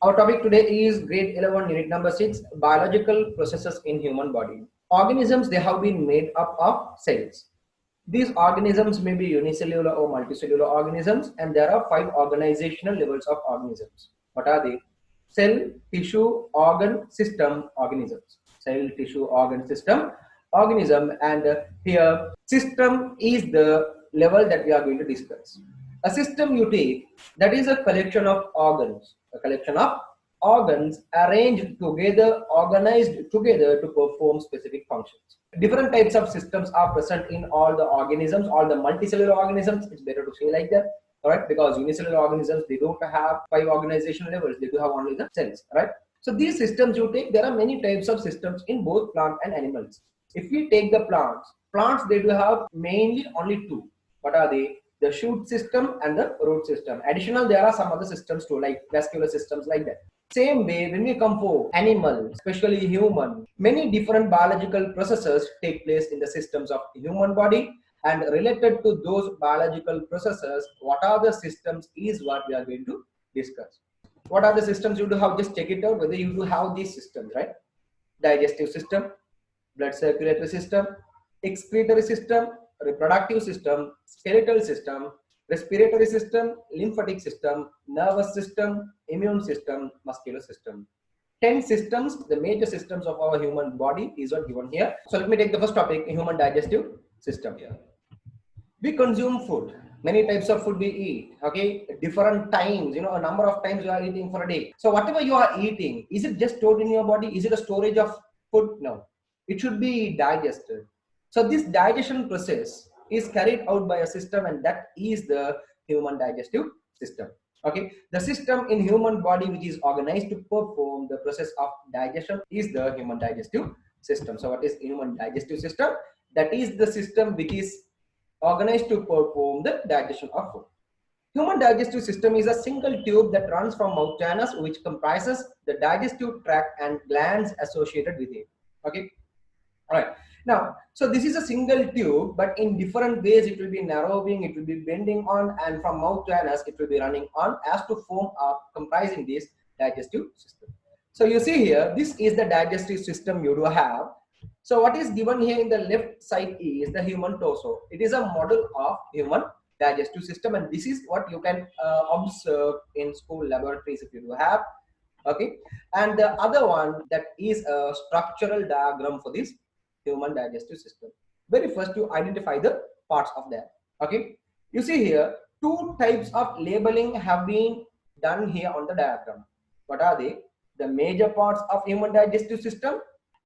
Our topic today is grade 11 unit number 6, biological processes in human body. Organisms, they have been made up of cells. These organisms may be unicellular or multicellular organisms, and there are 5 organizational levels of organisms. What are they? Cell, tissue, organ, system, organisms. Cell, tissue, organ, system, organism, and here system is the level that we are going to discuss. A system you take, that is a collection of organs, arranged together, organized together to perform specific functions. Different types of systems are present in all the organisms, all the multicellular organisms. It's better to say like that, all right? Because unicellular organisms, they don't have 5 organizational levels. They do have only the cells, right? So these systems you take, there are many types of systems in both plant and animals. If we take the plants, they do have mainly only 2. What are they? The shoot system and the root system. Additional, there are some other systems too, like vascular systems, like that. Same way, when we come for animal, especially human, many different biological processes take place in the systems of human body, and related to those biological processes, what are the systems is what we are going to discuss. What are the systems you do have? Just check it out whether you do have these systems, right? Digestive system, blood circulatory system, excretory system, reproductive system, skeletal system, respiratory system, lymphatic system, nervous system, immune system, muscular system. 10 systems, the major systems of our human body is what given here. So let me take the first topic, human digestive system here. We consume food. Many types of food we eat, okay? Different times, a number of times you are eating for a day. So whatever you are eating, is it just stored in your body? Is it a storage of food? No. It should be digested. So this digestion process is carried out by a system, and that is the human digestive system. Okay, the system in human body which is organized to perform the process of digestion is the human digestive system. So what is human digestive system? That is the system which is organized to perform the digestion of food. Human digestive system is a single tube that runs from mouth to anus, which comprises the digestive tract and glands associated with it. Okay, all right. Now, so this is a single tube, but in different ways it will be narrowing, it will be bending on, and from mouth to anus it will be running on as to form up comprising this digestive system. So you see here, this is the digestive system you do have. So what is given here in the left side is the human torso. It is a model of human digestive system, and this is what you can observe in school laboratories if you do have. Okay, and the other one, that is a structural diagram for this human digestive system. Very first, you identify the parts of that. Okay, you see here 2 types of labeling have been done here on the diagram. What are they? The major parts of human digestive system,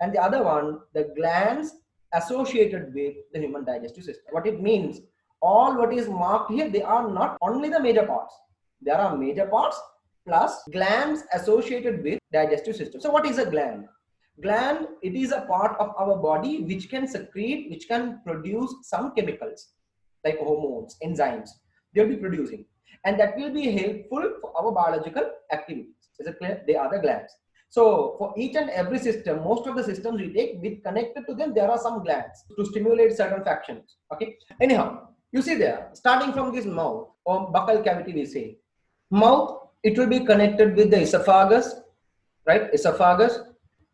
and the other one, the glands associated with the human digestive system. What it means, all what is marked here, they are not only the major parts. There are major parts plus glands associated with digestive system. So what is a gland? Gland, it is a part of our body which can secrete, which can produce some chemicals like hormones, enzymes. They will be producing, and that will be helpful for our biological activities. Is it clear? They are the glands. So for each and every system, most of the systems we take, with connected to them, there are some glands to stimulate certain factions. Okay. Anyhow, you see there, starting from this mouth or buccal cavity, we say mouth, it will be connected with the esophagus, right? Esophagus.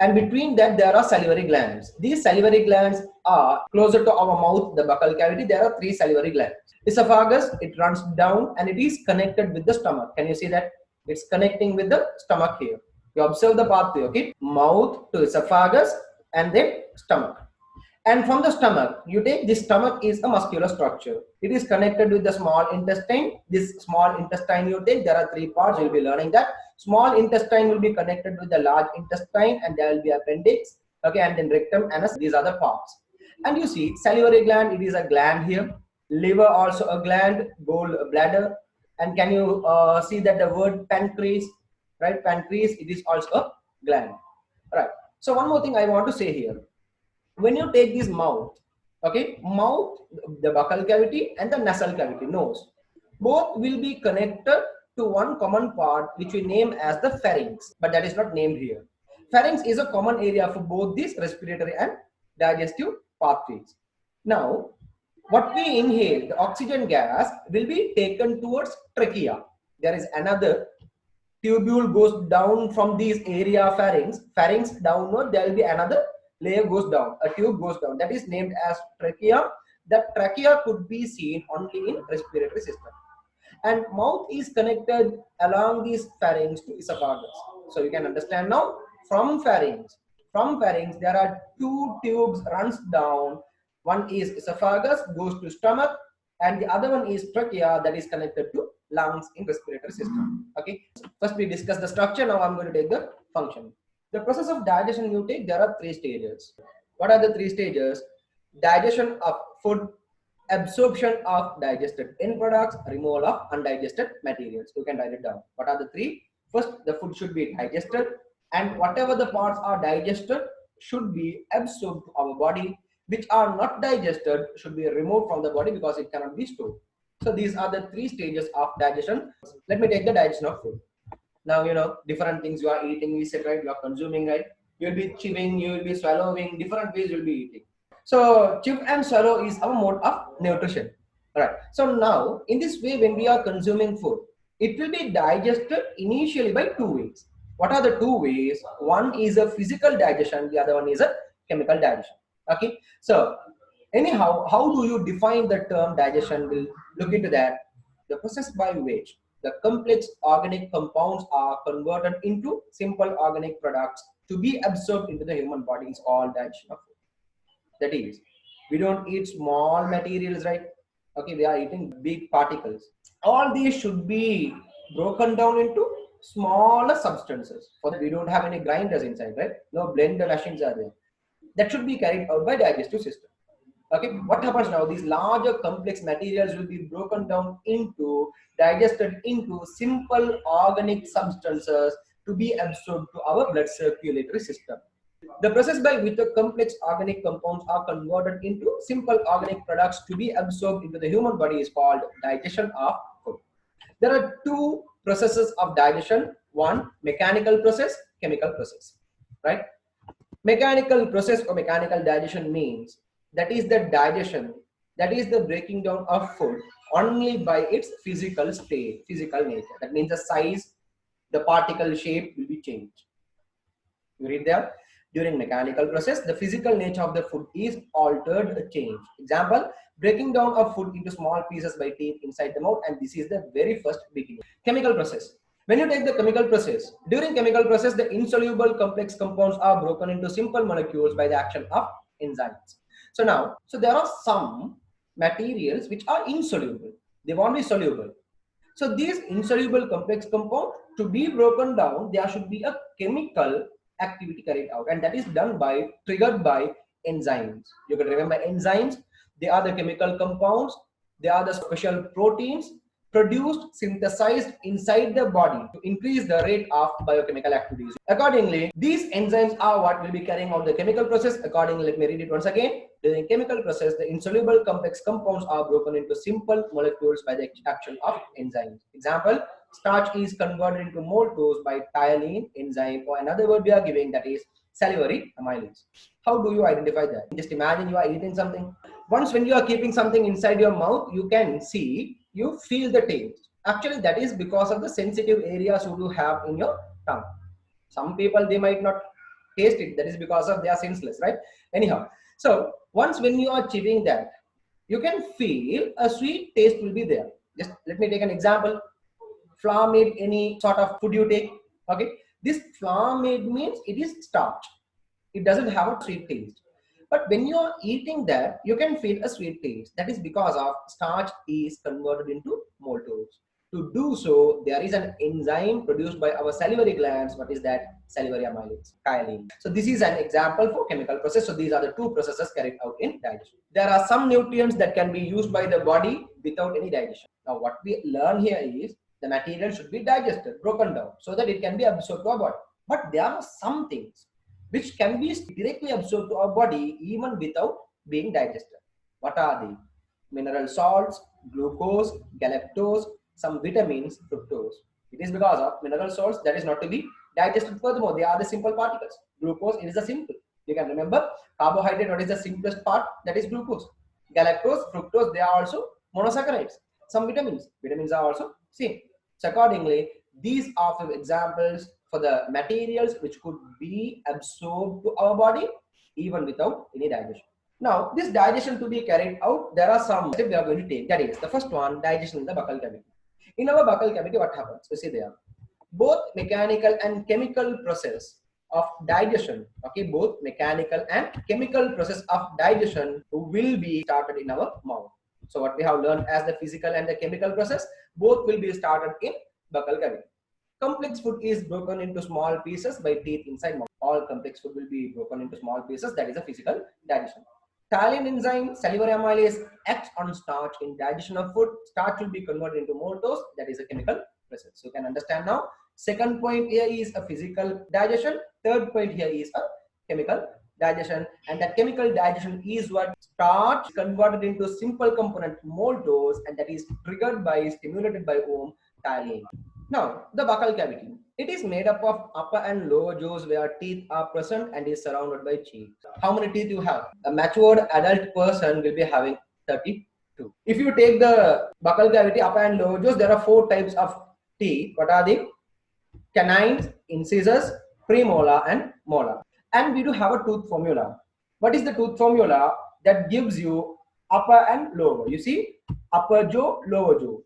And between that, there are salivary glands. These salivary glands are closer to our mouth, the buccal cavity. There are 3 salivary glands. Esophagus, it runs down and it is connected with the stomach. Can you see that? It's connecting with the stomach here. You observe the pathway, okay? Mouth to esophagus and then stomach. And from the stomach, you take this stomach is a muscular structure. It is connected with the small intestine. This small intestine you take, there are 3 parts. You'll be learning that. Small intestine will be connected with the large intestine, and there will be appendix. Okay, and then rectum, anus, these are the parts. And you see, salivary gland, it is a gland here. Liver also a gland, gall bladder. And can you see that the word pancreas, right? Pancreas, it is also a gland. Right. So one more thing I want to say here. When you take this mouth, okay, mouth, the buccal cavity and the nasal cavity, nose, both will be connected to one common part which we name as the pharynx, but that is not named here. Pharynx is a common area for both these respiratory and digestive pathways. Now, what we inhale, the oxygen gas, will be taken towards trachea. There is another tubule goes down from these area pharynx downward, there will be another layer goes down, a tube goes down, that is named as trachea. That trachea could be seen only in respiratory system, and mouth is connected along these pharynx to esophagus. So you can understand now, from pharynx there are two tubes runs down. One is esophagus, goes to stomach, and the other one is trachea, that is connected to lungs in respiratory system. Okay, first we discuss the structure. Now I'm going to take the function. The process of digestion, you take, there are three stages. What are the three stages? Digestion of food, absorption of digested end products, removal of undigested materials. You can write it down. What are the three? First, the food should be digested, and whatever the parts are digested should be absorbed to our body. Which are not digested should be removed from the body because it cannot be stored. So these are the three stages of digestion. Let me take the digestion of food. Now, you know, different things you are eating, we said, right? You are consuming, right? You will be chewing, you will be swallowing, different ways you will be eating. So chew and swallow is our mode of nutrition. All right. So now, in this way, when we are consuming food, it will be digested initially by two ways. What are the two ways? One is a physical digestion, the other one is a chemical digestion. Okay. So anyhow, how do you define the term digestion? We'll look into that. The process by which the complex organic compounds are converted into simple organic products to be absorbed into the human body is called digestion of food. That is, we don't eat small materials, right? Okay, we are eating big particles. All these should be broken down into smaller substances. For that, we don't have any grinders inside, right? No blender machines are there. That should be carried out by digestive system. Okay, what happens now? These larger complex materials will be broken down into, digested into simple organic substances to be absorbed to our blood circulatory system. The process by which the complex organic compounds are converted into simple organic products to be absorbed into the human body is called digestion of food. There are two processes of digestion. One, mechanical process, chemical process, right? Mechanical process or mechanical digestion means that is the digestion, that is the breaking down of food only by its physical state, physical nature. That means the size, the particle shape will be changed. You read there? During mechanical process, the physical nature of the food is altered, changed. Example, breaking down of food into small pieces by teeth inside the mouth, and this is the very first beginning. Chemical process. When you take the chemical process, during chemical process, the insoluble complex compounds are broken into simple molecules by the action of enzymes. So now, there are some materials which are insoluble. They won't be soluble. So these insoluble complex compounds, to be broken down, there should be a chemical activity carried out, and that is done by, triggered by enzymes. You can remember enzymes. They are the chemical compounds. They are the special proteins produced, synthesized inside the body to increase the rate of biochemical activities. Accordingly, these enzymes are what will be carrying out the chemical process. Accordingly, let me read it once again. During chemical process, the insoluble complex compounds are broken into simple molecules by the action of enzymes. Example, starch is converted into maltose by ptyaline enzyme, or another word we are giving, that is salivary amylase. How do you identify that? Just imagine you are eating something. Once when you are keeping something inside your mouth, you can see, you feel the taste. Actually, that is because of the sensitive areas you do have in your tongue. Some people, they might not taste it. That is because of they are senseless, right? Anyhow, so once when you are chewing that, you can feel a sweet taste will be there. Just let me take an example. Flour made, any sort of food you take, okay, this flour made means it is starch. It doesn't have a sweet taste. But when you are eating that, you can feel a sweet taste. That is because of starch is converted into maltose. To do so, there is an enzyme produced by our salivary glands. What is that? Salivary amylase, ptyaline. So this is an example for chemical process. So these are the two processes carried out in digestion. There are some nutrients that can be used by the body without any digestion. Now what we learn here is the material should be digested, broken down, so that it can be absorbed to our body. But there are some things which can be directly absorbed to our body even without being digested. What are they? Mineral salts, glucose, galactose, some vitamins, fructose. It is because of mineral salts that is not to be digested. Furthermore, they are the simple particles. Glucose, it is the simple. You can remember carbohydrate, what is the simplest part? That is glucose. Galactose, fructose, they are also monosaccharides. Some vitamins are also same. So accordingly, These are few examples for the materials which could be absorbed to our body even without any digestion. Now, this digestion to be carried out, there are some steps we are going to take. That is, the first one, digestion in the buccal cavity. In our buccal cavity, what happens? We see there, both mechanical and chemical process of digestion, okay, both mechanical and chemical process of digestion will be started in our mouth. So what we have learned as the physical and the chemical process, both will be started in buccal cavity. Complex food is broken into small pieces by teeth inside mouth. All complex food will be broken into small pieces. That is a physical digestion. Phthalate enzyme, salivary amylase acts on starch in digestion of food. Starch will be converted into maltose. That is a chemical process. So you can understand now. Second point here is a physical digestion. Third point here is a chemical digestion. And that chemical digestion is what starch converted into simple component maltose, and that is triggered by, stimulated by phthalate. Now, the buccal cavity. It is made up of upper and lower jaws where teeth are present and is surrounded by cheeks. How many teeth you have? A matured adult person will be having 32. If you take the buccal cavity, upper and lower jaws, there are 4 types of teeth. What are they? Canines, incisors, premolar and molar. And we do have a tooth formula. What is the tooth formula? That gives you upper and lower. You see, upper jaw, lower jaw.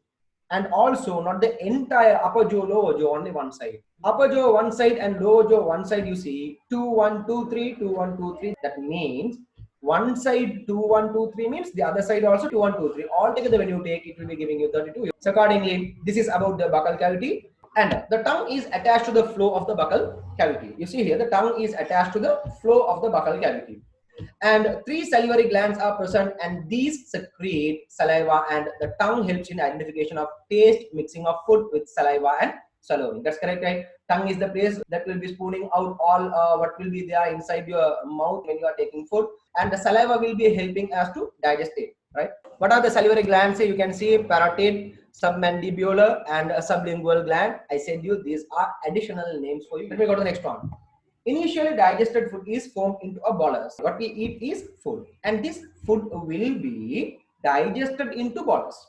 And also not the entire upper jaw, lower jaw, only one side. Upper jaw one side and lower jaw one side, you see 2 1 2 3 2 1 2 3. That means one side 2 1 2 3 means the other side also 2 1 2 3. Altogether when you take, it will be giving you 32. So accordingly, this is about the buccal cavity. And the tongue is attached to the floor of the buccal cavity. You see here, the tongue is attached to the floor of the buccal cavity. And 3 salivary glands are present, and these secrete saliva, and the tongue helps in identification of taste, mixing of food with saliva and swallowing. That's correct, right? Tongue is the place that will be spooning out all what will be there inside your mouth when you are taking food, and the saliva will be helping us to digest it, right? What are the salivary glands? You can see parotid, submandibular and sublingual gland. I said you these are additional names for you. Let me go to the next one. Initially digested food is formed into a bolus. What we eat is food, and this food will be digested into bolus.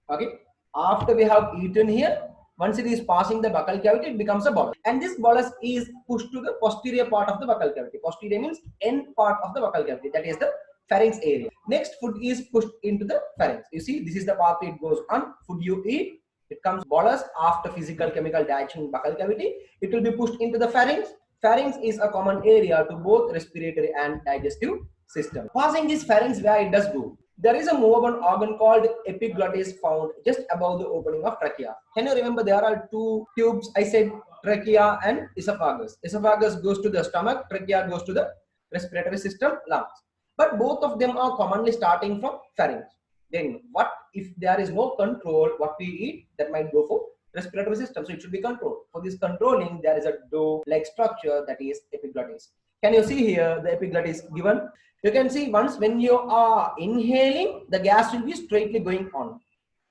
Okay, after we have eaten here, once it is passing the buccal cavity, it becomes a bolus, and this bolus is pushed to the posterior part of the buccal cavity. Posterior means end part of the buccal cavity, that is the pharynx area. Next, food is pushed into the pharynx. You see, this is the path it goes on. Food you eat, it comes bolus. After physical chemical digestion buccal cavity, it will be pushed into the pharynx. Pharynx is a common area to both respiratory and digestive system. Passing this pharynx, where it does go, there is a movable organ called epiglottis found just above the opening of trachea. Can you remember there are 2 tubes? I said trachea and esophagus. Esophagus goes to the stomach, trachea goes to the respiratory system, lungs. But both of them are commonly starting from pharynx. Then what if there is no control? What we eat, that might go for respiratory system, so it should be controlled. For this controlling, there is a dough-like structure, that is epiglottis. Can you see here the epiglottis given? You can see once when you are inhaling, the gas will be straightly going on.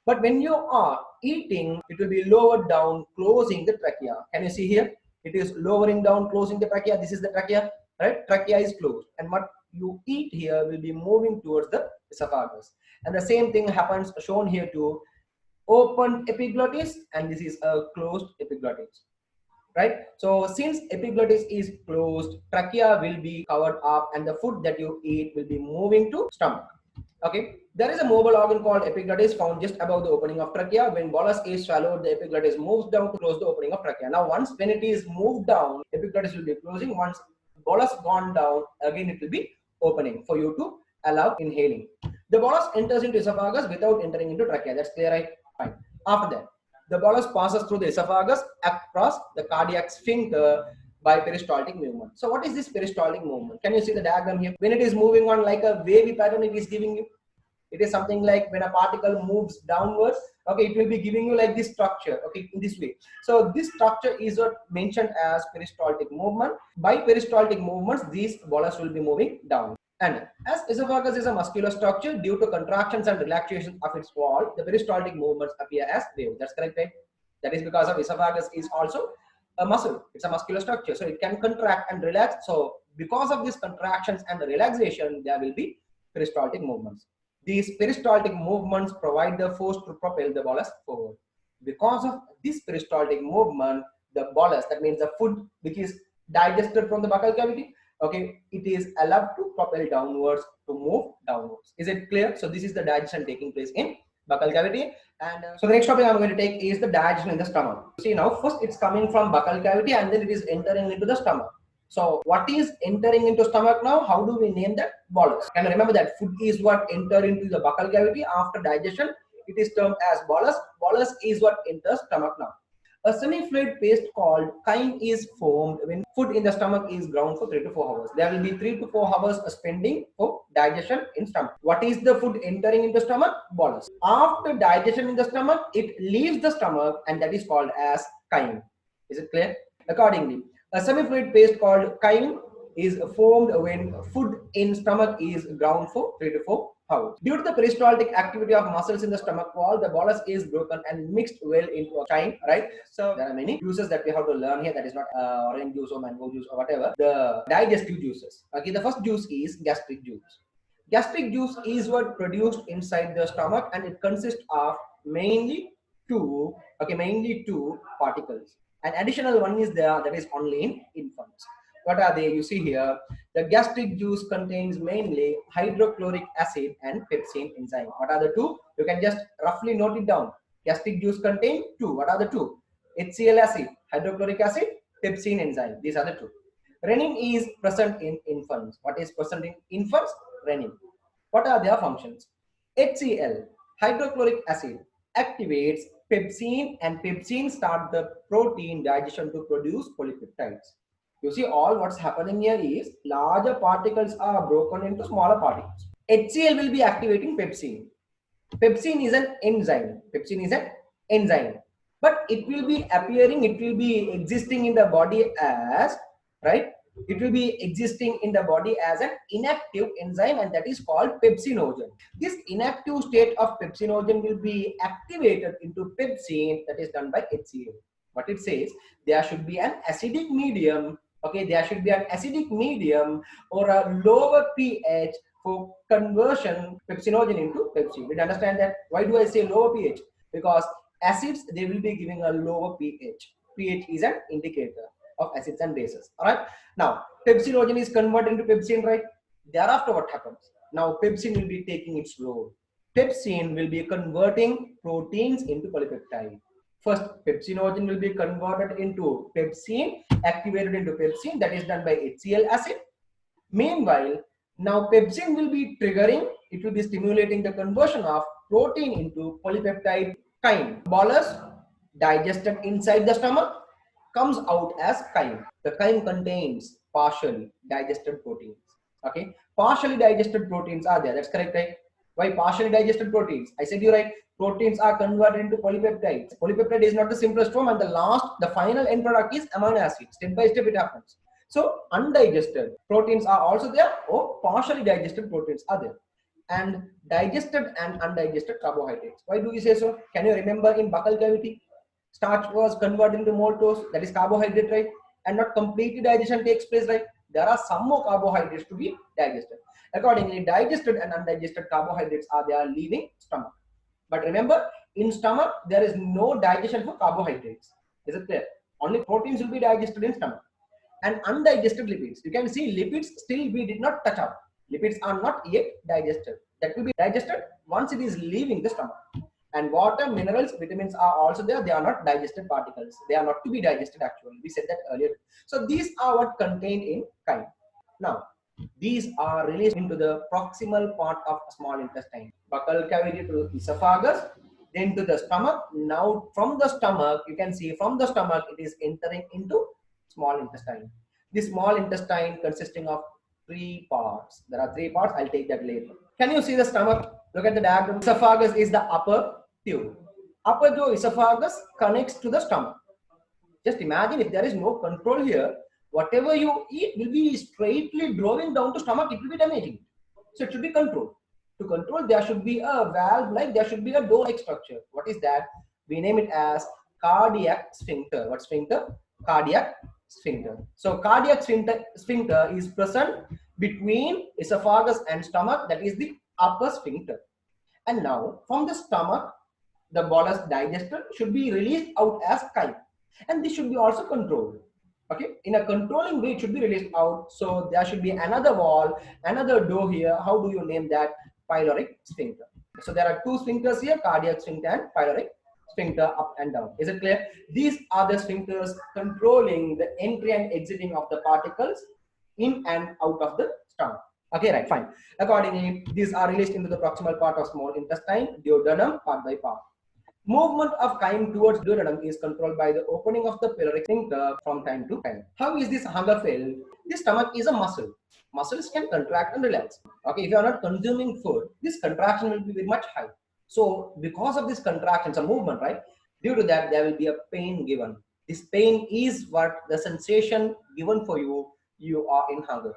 But when you are eating, it will be lowered down, closing the trachea. Can you see here? It is lowering down, closing the trachea. This is the trachea, right? Trachea is closed, and what you eat here will be moving towards the esophagus. And the same thing happens shown here too. Open epiglottis, and this is a closed epiglottis, right? So since epiglottis is closed, trachea will be covered up, and the food that you eat will be moving to stomach. Okay, there is a mobile organ called epiglottis found just above the opening of trachea. When bolus is swallowed, the epiglottis moves down to close the opening of trachea. Now once when it is moved down, epiglottis will be closing. Once bolus gone down, again it will be opening for you to allow inhaling. The bolus enters into esophagus without entering into trachea. That's clear, right? Fine. After that, the bolus passes through the esophagus across the cardiac sphincter by peristaltic movement. So what is this peristaltic movement? Can you see the diagram here? When it is moving on like a wavy pattern, it is giving you. It is something like when a particle moves downwards, okay, it will be giving you like this structure, okay, in this way. So this structure is what mentioned as peristaltic movement. By peristaltic movements, these bolus will be moving down. And as esophagus is a muscular structure, due to contractions and relaxation of its wall, the peristaltic movements appear as waves. That's correct, right? That is because of esophagus is also a muscle. It's a muscular structure, so it can contract and relax. So because of these contractions and the relaxation, there will be peristaltic movements. These peristaltic movements provide the force to propel the bolus forward. Because of this peristaltic movement, the bolus, that means the food which is digested from the buccal cavity, okay, it is allowed to propel downwards, to move downwards. Is it clear? So this is the digestion taking place in buccal cavity. And so the next topic I'm going to take is the digestion in the stomach. See, now first it's coming from buccal cavity and then it is entering into the stomach. So what is entering into stomach now? How do we name that? Bolus. Can you remember that food is what enter into the buccal cavity after digestion? It is termed as bolus. Bolus is what enters stomach now. A semi-fluid paste called chyme is formed when food in the stomach is ground for 3 to 4 hours. There will be 3 to 4 hours spending for digestion in stomach. What is the food entering into stomach? Bolus. After digestion in the stomach, it leaves the stomach and that is called as chyme. Is it clear? Accordingly, a semi-fluid paste called chyme is formed when food in stomach is ground for 3 to 4 hours. Due to the peristaltic activity of muscles in the stomach wall, the bolus is broken and mixed well into a chyme, right? So there are many juices that we have to learn here. That is not orange juice or mango juice or whatever. The digestive juices. Okay, the first juice is gastric juice. Gastric juice is what produced inside the stomach and it consists of mainly two particles. An additional one is there, that is only in infants. What are they? You see here, the gastric juice contains mainly hydrochloric acid and pepsin enzyme. What are the two? You can just roughly note it down. Gastric juice contains two. What are the two? HCl acid, hydrochloric acid, pepsin enzyme. These are the two. Renin is present in infants. What is present in infants? Renin. What are their functions? HCl, hydrochloric acid, activates pepsin and pepsin start the protein digestion to produce polypeptides. You see, all what's happening here is larger particles are broken into smaller particles. HCl will be activating pepsin. Pepsin is an enzyme. Pepsin is an enzyme. But it will be appearing, it will be existing in the body as, right? It will be existing in the body as an inactive enzyme and that is called pepsinogen. This inactive state of pepsinogen will be activated into pepsin, that is done by HCl. What it says, there should be an acidic medium. Okay, there should be an acidic medium or a lower pH for conversion pepsinogen into pepsin. Did you understand that? Why do I say lower pH? Because acids, they will be giving a lower pH. pH is an indicator of acids and bases. All right. Now, pepsinogen is converted into pepsin, right? Thereafter, what happens? Now, pepsin will be taking its role. Pepsin will be converting proteins into polypeptide. First, pepsinogen will be converted into pepsin, activated into pepsin, that is done by HCl acid. Meanwhile, now pepsin will be triggering, it will be stimulating the conversion of protein into polypeptide chyme. Bolus, digested inside the stomach, comes out as chyme. The chyme contains partially digested proteins. Okay, partially digested proteins are there. That's correct, right? Why partially digested proteins? I said you right. Proteins are converted into polypeptides. Polypeptide is not the simplest form, and the final end product is amino acid. Step by step it happens. So undigested proteins are also there, or partially digested proteins are there. And digested and undigested carbohydrates. Why do we say so? Can you remember in buccal cavity? Starch was converted into maltose, that is carbohydrate, right? And not completely digestion takes place, right? There are some more carbohydrates to be digested. Accordingly, digested and undigested carbohydrates are there leaving stomach. But remember, in stomach, there is no digestion for carbohydrates. Is it clear? Only proteins will be digested in stomach. And undigested lipids. You can see lipids still we did not touch up. Lipids are not yet digested. That will be digested once it is leaving the stomach. And water, minerals, vitamins are also there. They are not digested particles. They are not to be digested actually. We said that earlier. So these are what contained in chyme. Now, these are released into the proximal part of small intestine. Buccal cavity to esophagus, then to the stomach. Now from the stomach, you can see from the stomach, it is entering into small intestine. The small intestine consisting of 3 parts. There are 3 parts. I'll take that later. Can you see the stomach? Look at the diagram. Esophagus is the upper tube. Upper jaw esophagus connects to the stomach. Just imagine if there is no control here, whatever you eat will be straightly drawing down to stomach, it will be damaging. So it should be controlled. To control, there should be a valve like, there should be a door-like structure. What is that? We name it as cardiac sphincter. What sphincter? Cardiac sphincter. So cardiac sphincter is present between esophagus and stomach, that is the upper sphincter. And now from the stomach, the bolus digested should be released out as chyme, and this should be also controlled. Okay, in a controlling way, it should be released out. So there should be another wall, another door here. How do you name that? Pyloric sphincter. So there are two sphincters here, cardiac sphincter and pyloric sphincter, up and down. Is it clear? These are the sphincters controlling the entry and exiting of the particles in and out of the stomach. Okay, right, fine. Accordingly, these are released into the proximal part of small intestine, duodenum, part by part. Movement of chyme towards duodenum is controlled by the opening of the pyloric sphincter from time to time. How is this hunger filled? The stomach is a muscle. Muscles can contract and relax. Okay, if you are not consuming food, this contraction will be very much high. So because of this contraction, it's a movement, right? Due to that, there will be a pain given. This pain is what the sensation given for you. You are in hunger.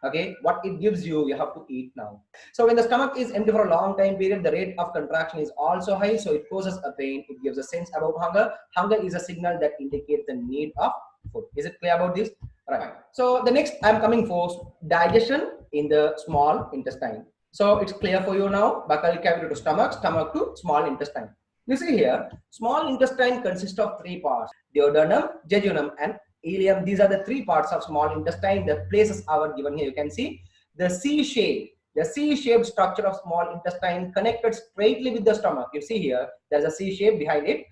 Okay, what it gives you, you have to eat now. So when the stomach is empty for a long time period, the rate of contraction is also high, so it causes a pain. It gives a sense about hunger. Hunger is a signal that indicates the need of food. Is it clear about this? Right. So the next I'm coming for digestion in the small intestine. So it's clear for you now. Buccal cavity to stomach, stomach to small intestine. You see here, small intestine consists of three parts: duodenum, jejunum, and ileum. These are the three parts of small intestine. The places are given here. You can see the C-shaped structure of small intestine connected straightly with the stomach. You see here, there's a C shape behind it.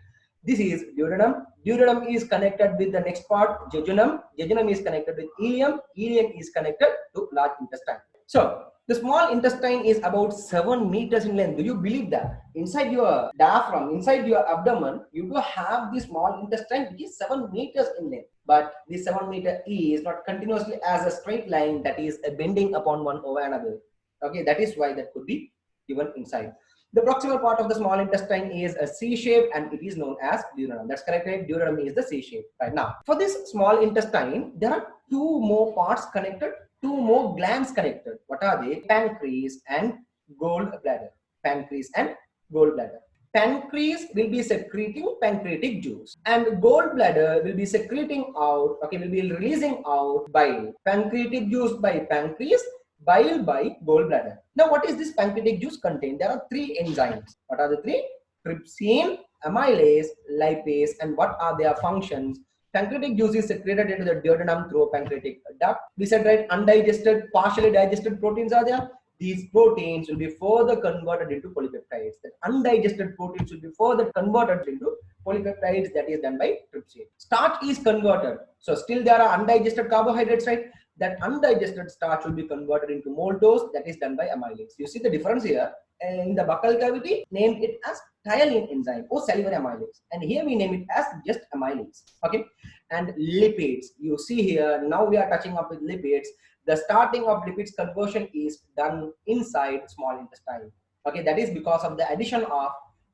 This is duodenum. Duodenum is connected with the next part, jejunum. Jejunum is connected with ileum. Ileum is connected to large intestine. So the small intestine is about 7 meters in length. Do you believe that? Inside your diaphragm, inside your abdomen, you do have the small intestine which is 7 meters in length. But this 7 meter is not continuously as a straight line that is bending upon one over another. Okay, that is why that could be given inside. The proximal part of the small intestine is a C shape and it is known as duodenum. That's correct, right? Duodenum is the C shape. Right now, for this small intestine, there are two more parts connected, two more glands connected. What are they? Pancreas and gallbladder. Pancreas and gallbladder. Pancreas will be secreting pancreatic juice and gallbladder will be secreting out, okay, will be releasing out bile. Pancreatic juice by pancreas, bile by gallbladder. Now, what is this pancreatic juice contain? There are three enzymes. What are the three? Trypsin, amylase, lipase, and what are their functions? Pancreatic juice is secreted into the duodenum through a pancreatic duct. We said, right, undigested, partially digested proteins are there. These proteins will be further converted into polypeptides. The undigested proteins will be further converted into polypeptides, that is done by trypsin. Starch is converted. So still there are undigested carbohydrates, right? That undigested starch will be converted into maltose, that is done by amylase. You see the difference here? In the buccal cavity, named it as thiolin enzyme or salivary amylase, and here we name it as just amylase. Okay, and lipids, you see here, now we are touching up with lipids. The starting of lipids conversion is done inside small intestine. Okay, that is because of the addition of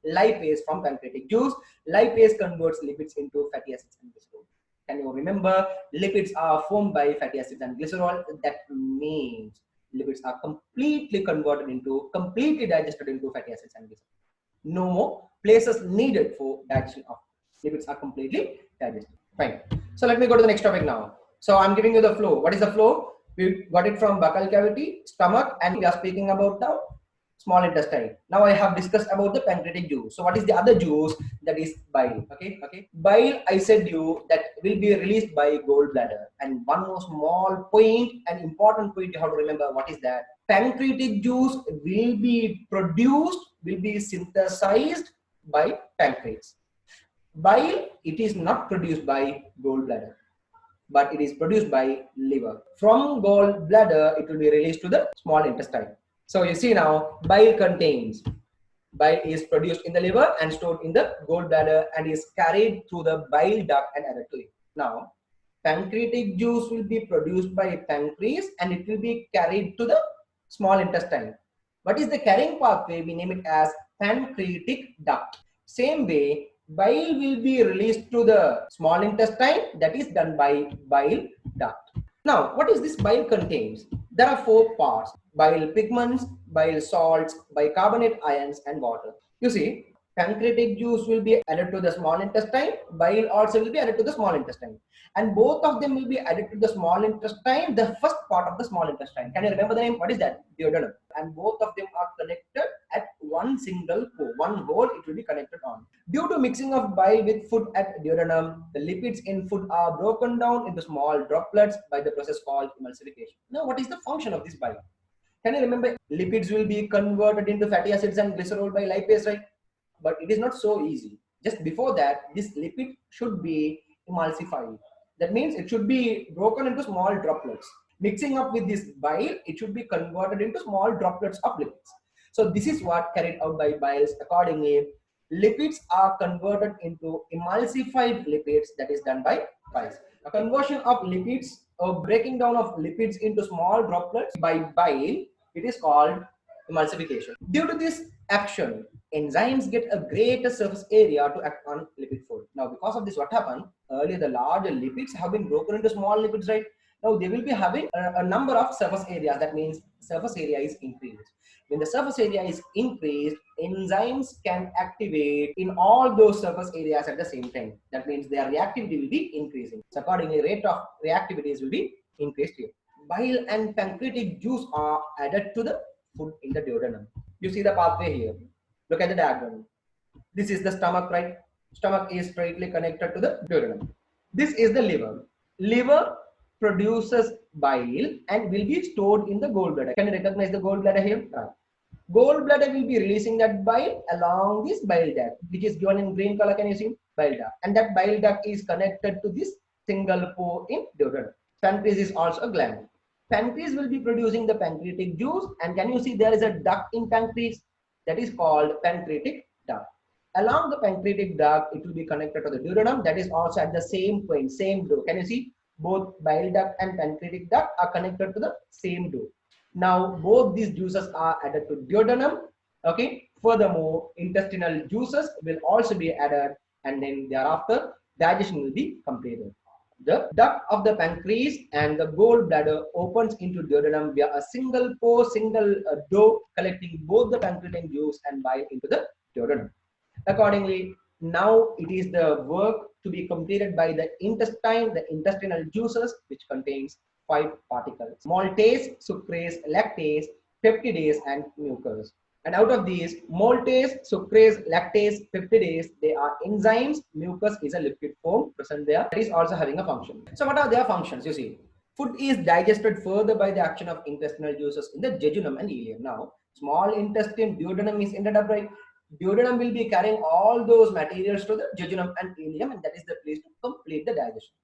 lipase from pancreatic juice. Lipase converts lipids into fatty acids and glycerol. Can you remember? Lipids are formed by fatty acids and glycerol. That means lipids are completely converted into, completely digested into fatty acids and glycerol. No more places needed for digestion of lipids are completely digested. Fine. So let me go to the next topic now. So I'm giving you the flow. What is the flow? We got it from buccal cavity, stomach, and we are speaking about now small intestine. Now I have discussed about the pancreatic juice. So what is the other juice? That is bile. Okay. Bile, I said you, that will be released by gallbladder. And one more small point, an important point you have to remember. What is that? Pancreatic juice will be produced, will be synthesized by pancreas. Bile, it is not produced by gallbladder, but it is produced by liver. From gallbladder, it will be released to the small intestine. So you see now, bile is produced in the liver and stored in the gallbladder and is carried through the bile duct and added to it. Now, pancreatic juice will be produced by pancreas and it will be carried to the small intestine. What is the carrying pathway? We name it as pancreatic duct. Same way, bile will be released to the small intestine, that is done by bile duct. Now, what is this bile contains? There are four parts: bile pigments, bile salts, bicarbonate ions, and water. You see, pancreatic juice will be added to the small intestine, bile also will be added to the small intestine, and both of them will be added to the small intestine, the first part of the small intestine. Can you remember the name? What is that? Duodenum. And both of them are connected at one single pore, one hole it will be connected on. Due to mixing of bile with food at duodenum, the lipids in food are broken down into small droplets by the process called emulsification. Now, what is the function of this bile? Can you remember lipids will be converted into fatty acids and glycerol by lipase, right? But it is not so easy. Just before that, this lipid should be emulsified. That means it should be broken into small droplets. Mixing up with this bile, it should be converted into small droplets of lipids. So this is what carried out by biles. Accordingly, lipids are converted into emulsified lipids, that is done by biles. A conversion of lipids or breaking down of lipids into small droplets by bile, it is called emulsification. Due to this action, enzymes get a greater surface area to act on lipid fold. Now, because of this, what happened? Earlier, the larger lipids have been broken into small lipids, right? Now, they will be having a number of surface areas. That means surface area is increased. When the surface area is increased, enzymes can activate in all those surface areas at the same time. That means their reactivity will be increasing. So, accordingly, rate of reactivities will be increased here. Bile and pancreatic juice are added to the food in the duodenum. You see the pathway here. Look at the diagram. This is the stomach, right? Stomach is straightly connected to the duodenum. This is the liver. Liver produces bile and will be stored in the gallbladder. Can you recognize the gallbladder here? Gallbladder will be releasing that bile along this bile duct, which is given in green color. Can you see? Bile duct. And that bile duct is connected to this single pore in duodenum. Pancreas is also a gland. Pancreas will be producing the pancreatic juice, and can you see there is a duct in pancreas that is called pancreatic duct. Along the pancreatic duct, it will be connected to the duodenum, that is also at the same point, same door. Can you see? Both bile duct and pancreatic duct are connected to the same door. Now, both these juices are added to duodenum. Okay. Furthermore, intestinal juices will also be added, and then thereafter, digestion will be completed. The duct of the pancreas and the gallbladder opens into duodenum via a single pore, single door, collecting both the pancreatic juice and bile into the duodenum. Accordingly, now it is the work to be completed by the intestine, the intestinal juices, which contains 5 particles: maltase, sucrase, lactase, peptidase, and mucus. And out of these, maltase, sucrase, lactase, peptidase, they are enzymes. Mucus is a liquid form present there. It is also having a function. So what are their functions? You see, food is digested further by the action of intestinal juices in the jejunum and ileum. Now, small intestine, duodenum is ended up, right? Duodenum will be carrying all those materials to the jejunum and ileum, and that is the place to complete the digestion.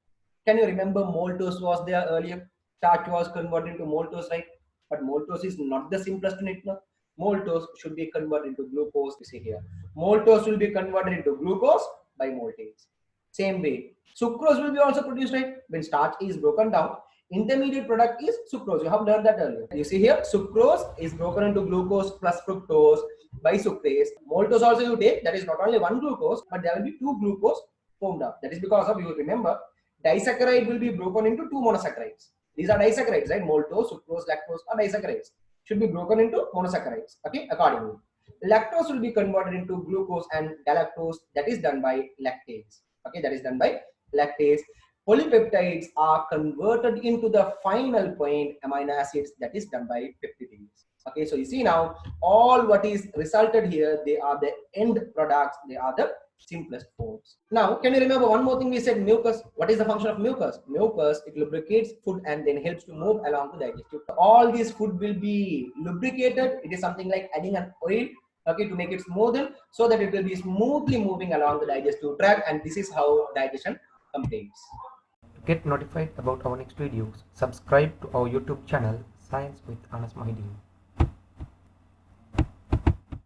Can you remember maltose was there earlier? Starch was converted into maltose, right? But maltose is not the simplest unit. No? Maltose should be converted into glucose. You see here, maltose will be converted into glucose by maltase. Same way, sucrose will be also produced, right? When starch is broken down, intermediate product is sucrose. You have learned that earlier. You see here, sucrose is broken into glucose plus fructose by sucrase. Maltose also you take, that is not only one glucose, but there will be 2 glucose formed up. That is because of, you remember, disaccharide will be broken into 2 monosaccharides. These are disaccharides, right? Maltose, sucrose, lactose are disaccharides. Should be broken into monosaccharides. Okay, accordingly. Lactose will be converted into glucose and galactose. That is done by lactase. Okay, that is done by lactase. Polypeptides are converted into the final point amino acids. That is done by peptidase. Okay, so you see now all what is resulted here, they are the end products. They are the simplest forms. Now, can you remember one more thing we said, mucus? What is the function of mucus? Mucus, it lubricates food and then helps to move along the digestive. All this food will be lubricated. It is something like adding an oil, okay, to make it smoothen so that it will be smoothly moving along the digestive tract, and this is how digestion completes. To get notified about our next videos, subscribe to our YouTube channel Science with Anas Mahideen.